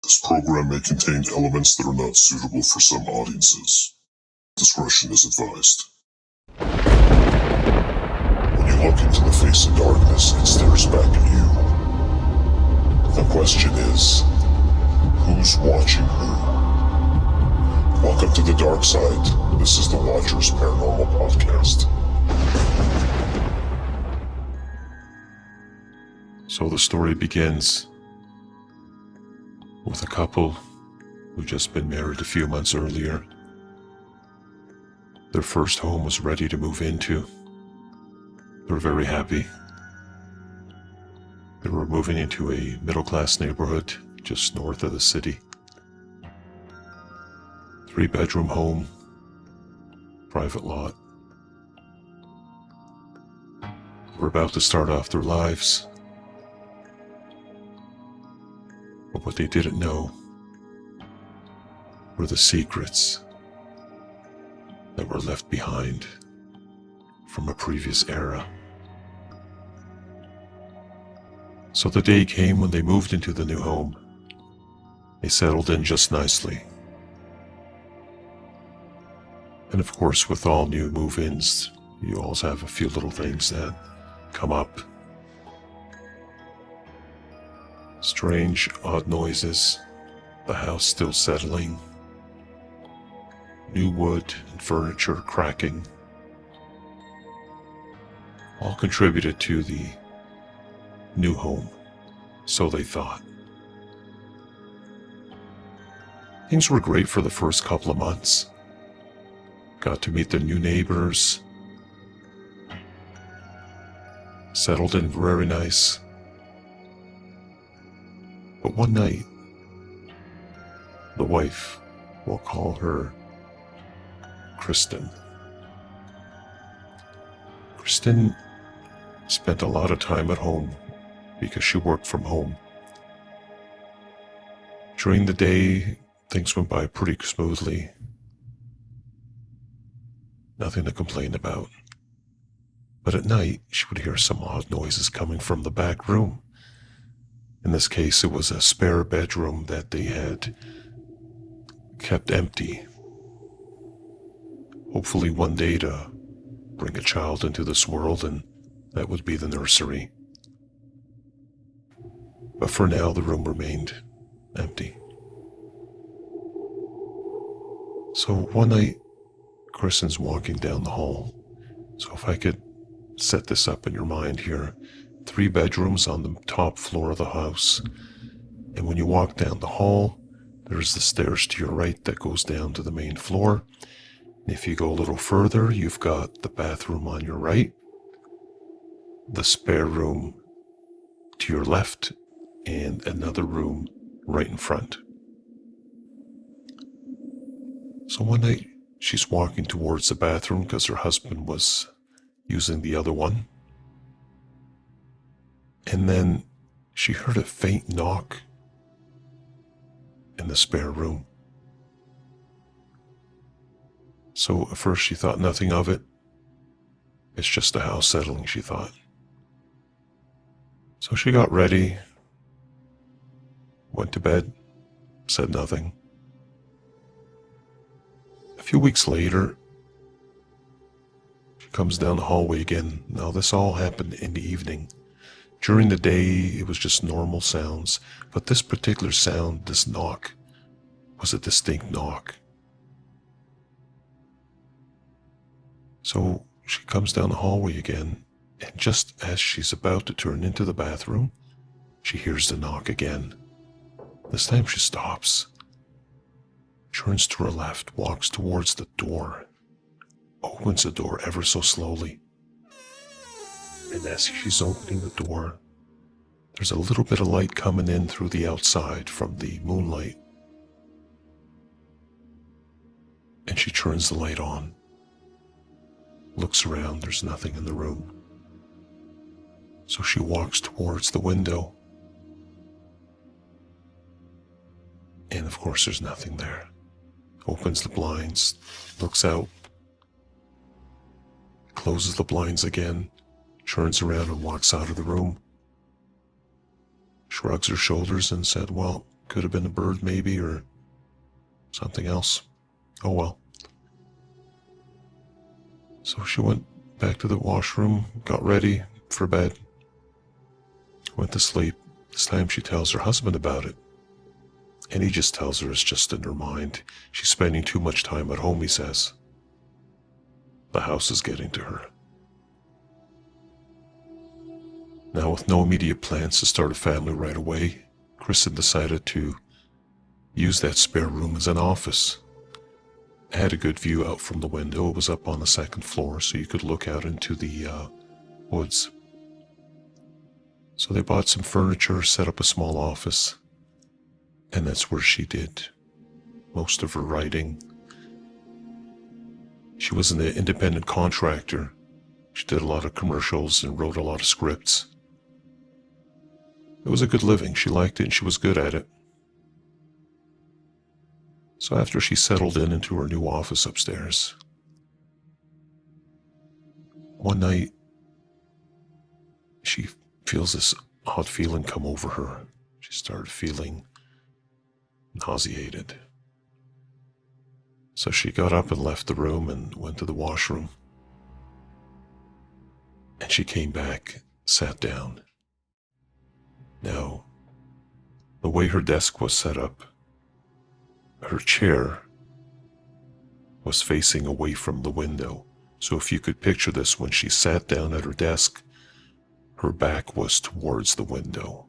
This program may contain elements that are not suitable for some audiences. Discretion is advised. When you look into the face of darkness, it stares back at you. The question is, who's watching who? Welcome to the dark side. This is the Watchers Paranormal Podcast. So the story begins with a couple who'd just been married a few months earlier. Their first home was ready to move into. They were very happy. They were moving into a middle-class neighborhood just north of the city. 3-bedroom home, private lot. They were about to start off their lives. But what they didn't know were the secrets that were left behind from a previous era. So the day came when they moved into the new home. They settled in just nicely. And of course, with all new move-ins, you always have a few little things that come up. Strange, odd noises, the house still settling, new wood and furniture cracking, all contributed to the new home, so they thought. Things were great for the first couple of months. Got to meet the new neighbors, settled in very nice. But one night, the wife, we'll call her Kristen. Kristen spent a lot of time at home because she worked from home. During the day, things went by pretty smoothly. Nothing to complain about. But at night, she would hear some odd noises coming from the back room. In this case, it was a spare bedroom that they had kept empty. Hopefully one day to bring a child into this world, and that would be the nursery. But for now, the room remained empty. So one night, Kristen's walking down the hall. So if I could set this up in your mind here, 3 bedrooms on the top floor of the house. And when you walk down the hall, there's the stairs to your right that goes down to the main floor. And if you go a little further, you've got the bathroom on your right, the spare room to your left, and another room right in front. So one night, she's walking towards the bathroom because her husband was using the other one. And then she heard a faint knock in the spare room. So at first she thought nothing of it. It's just the house settling, she thought. So she got ready, went to bed, said nothing. A few weeks later, she comes down the hallway again. Now this all happened in the evening. During the day, it was just normal sounds, but this particular sound, this knock, was a distinct knock. So she comes down the hallway again, and just as she's about to turn into the bathroom, she hears the knock again. This time she stops, turns to her left, walks towards the door, opens the door ever so slowly. And as she's opening the door, there's a little bit of light coming in through the outside from the moonlight. And she turns the light on, looks around, there's nothing in the room. So she walks towards the window. And of course there's nothing there. Opens the blinds, looks out, closes the blinds again, turns around and walks out of the room. Shrugs her shoulders and said, well, Could have been a bird maybe, or something else. Oh well. So she went back to the washroom, got ready for bed, went to sleep. This time she tells her husband about it. And he just tells her it's just in her mind. She's spending too much time at home, he says. The house is getting to her. Now, with no immediate plans to start a family right away, Kristen decided to use that spare room as an office. It had a good view out from the window. It was up on the second floor, so you could look out into the woods. So they bought some furniture, set up a small office, and that's where she did most of her writing. She was an independent contractor. She did a lot of commercials and wrote a lot of scripts. It was a good living. She liked it and she was good at it. So after she settled into her new office upstairs, one night she feels this odd feeling come over her. She started feeling nauseated. So she got up and left the room and went to the washroom. And she came back, sat down. Now, the way her desk was set up, her chair was facing away from the window. So if you could picture this, when she sat down at her desk, her back was towards the window,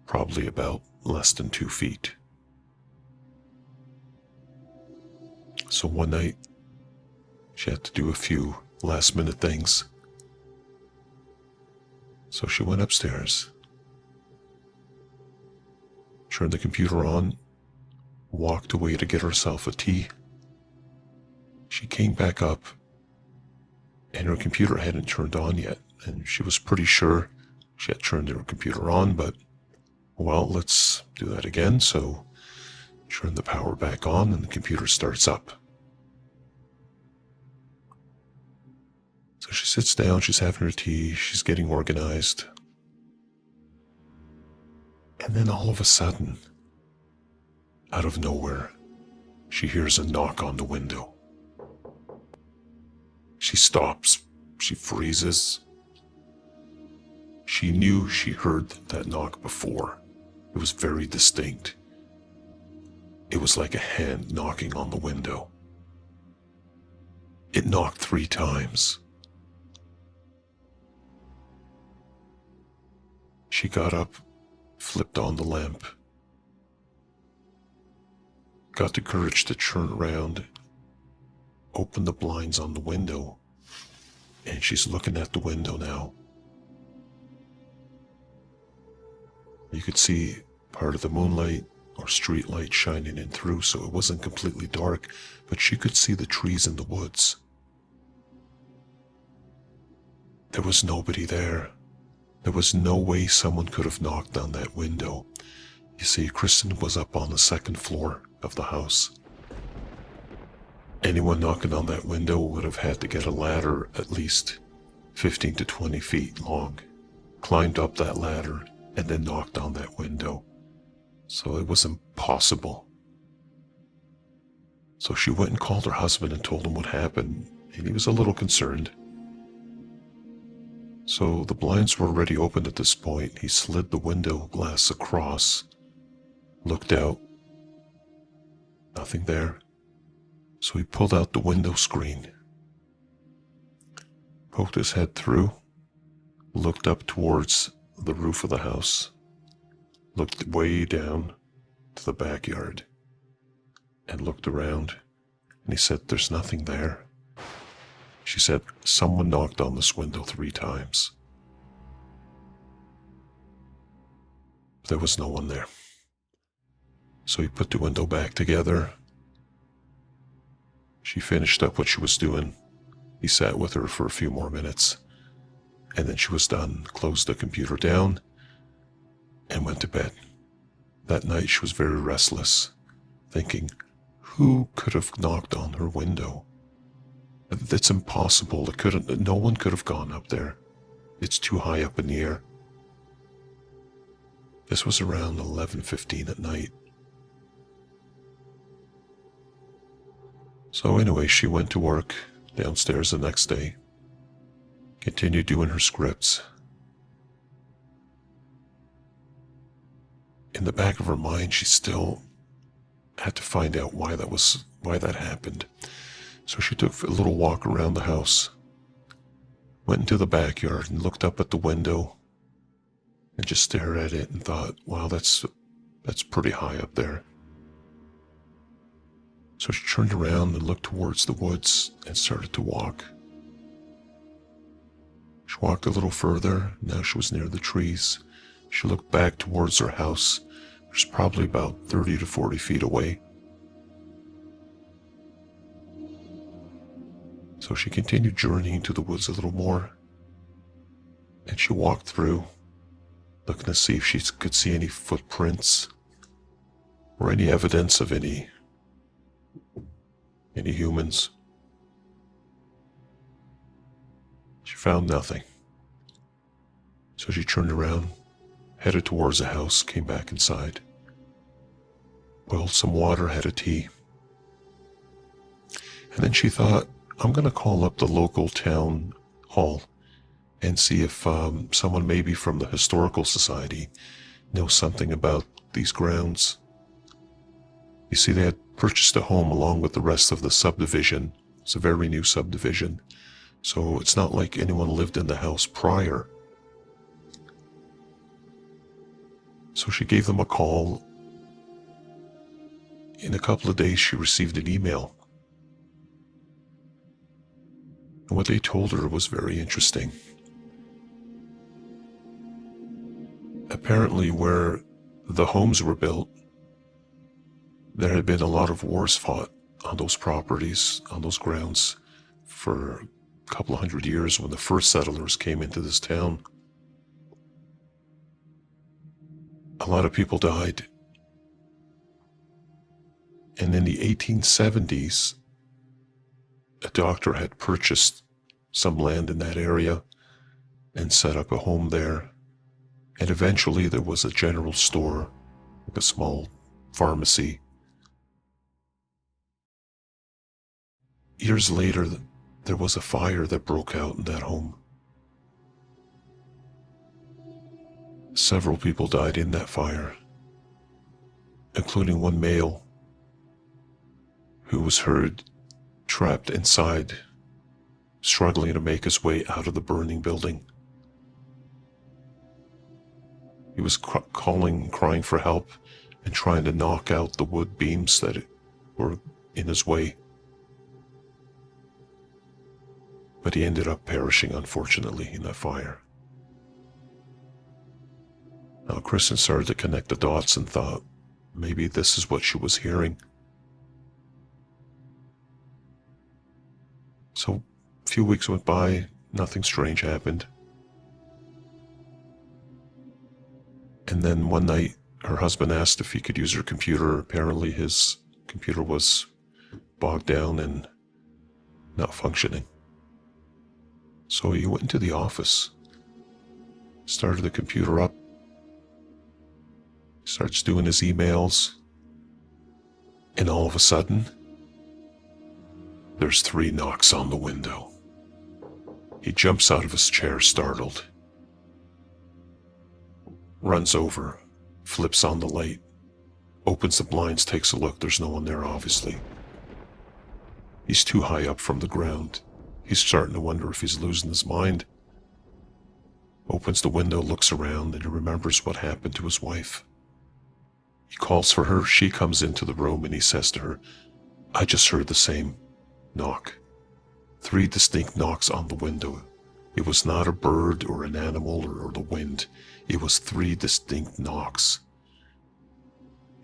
probably about less than 2 feet. So one night, she had to do a few last-minute things. So she went upstairs, turned the computer on, walked away to get herself a tea. She came back up, and her computer hadn't turned on yet, and she was pretty sure she had turned her computer on, but, well, let's do that again. So turn the power back on, and the computer starts up. So she sits down, she's having her tea, she's getting organized. And then all of a sudden, out of nowhere, she hears a knock on the window. She stops, she freezes. She knew she heard that knock before. It was very distinct. It was like a hand knocking on the window. It knocked 3 times. She got up, flipped on the lamp, got the courage to turn around, opened the blinds on the window, and she's looking at the window now. You could see part of the moonlight or street light shining in through, so it wasn't completely dark, but she could see the trees in the woods. There was nobody there. There was no way someone could have knocked on that window. You see, Kristen was up on the second floor of the house. Anyone knocking on that window would have had to get a ladder at least 15 to 20 feet long, climbed up that ladder, and then knocked on that window. So it was impossible. So she went and called her husband and told him what happened, and he was a little concerned. So the blinds were already opened at this point. He slid the window glass across, looked out, nothing there. So he pulled out the window screen, poked his head through, looked up towards the roof of the house, looked way down to the backyard, and looked around, and he said, "There's nothing there." She said, "Someone knocked on this window 3 times. There was no one there." So he put the window back together. She finished up what she was doing. He sat with her for a few more minutes, and then she was done, closed the computer down, and went to bed. That night she was very restless, thinking, who could have knocked on her window? It's impossible. No one could have gone up there. It's too high up in the air. This was around 11:15 at night. So anyway, she went to work downstairs the next day, continued doing her scripts. In the back of her mind, she still had to find out why that happened. So she took a little walk around the house, went into the backyard and looked up at the window and just stared at it and thought, wow, that's pretty high up there. So she turned around and looked towards the woods and started to walk. She walked a little further. Now she was near the trees. She looked back towards her house, which was probably about 30 to 40 feet away. So she continued journeying to the woods a little more, and she walked through, looking to see if she could see any footprints or any evidence of any humans. She found nothing. So she turned around, headed towards the house, came back inside, boiled some water, had a tea. And then she thought, I'm going to call up the local town hall and see if someone maybe from the historical society knows something about these grounds. You see, they had purchased a home along with the rest of the subdivision. It's a very new subdivision, so it's not like anyone lived in the house prior. So she gave them a call. In a couple of days, she received an email. And what they told her was very interesting. Apparently, where the homes were built, there had been a lot of wars fought on those properties, on those grounds, for a couple of hundred years when the first settlers came into this town. A lot of people died. And in the 1870s, a doctor had purchased some land in that area and set up a home there. And eventually there was a general store, like a small pharmacy. Years later, there was a fire that broke out in that home. Several people died in that fire, including one male who was heard trapped inside, struggling to make his way out of the burning building. He was crying for help and trying to knock out the wood beams that were in his way. But he ended up perishing, unfortunately, in that fire. Now, Kristen started to connect the dots and thought, maybe this is what she was hearing. So, a few weeks went by, nothing strange happened. And then one night, her husband asked if he could use her computer. Apparently his computer was bogged down and not functioning. So he went into the office, started the computer up, starts doing his emails, and all of a sudden, there's 3 knocks on the window. He jumps out of his chair, startled, runs over, flips on the light, opens the blinds, takes a look. There's no one there, obviously. He's too high up from the ground. He's starting to wonder if he's losing his mind. Opens the window, looks around, and he remembers what happened to his wife. He calls for her. She comes into the room and he says to her, I just heard the same knock. 3 distinct knocks on the window. It was not a bird or an animal or the wind. It was 3 distinct knocks.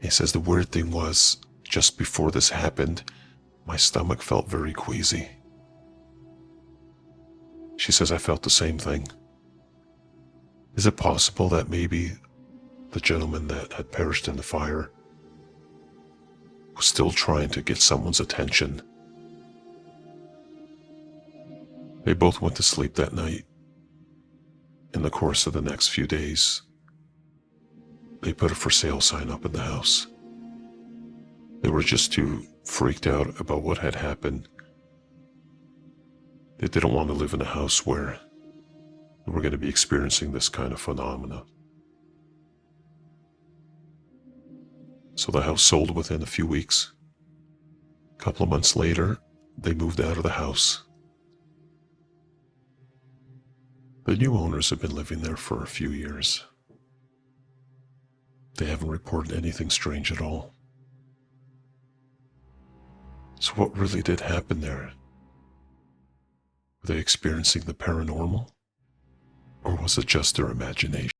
He says the weird thing was, just before this happened, my stomach felt very queasy. She says, I felt the same thing. Is it possible that maybe the gentleman that had perished in the fire was still trying to get someone's attention? They both went to sleep that night. In the course of the next few days, they put a for sale sign up in the house. They were just too freaked out about what had happened. They didn't want to live in a house where they were going to be experiencing this kind of phenomena. So the house sold within a few weeks. A couple of months later, they moved out of the house. The new owners have been living there for a few years. They haven't reported anything strange at all. So what really did happen there? Were they experiencing the paranormal? Or was it just their imagination?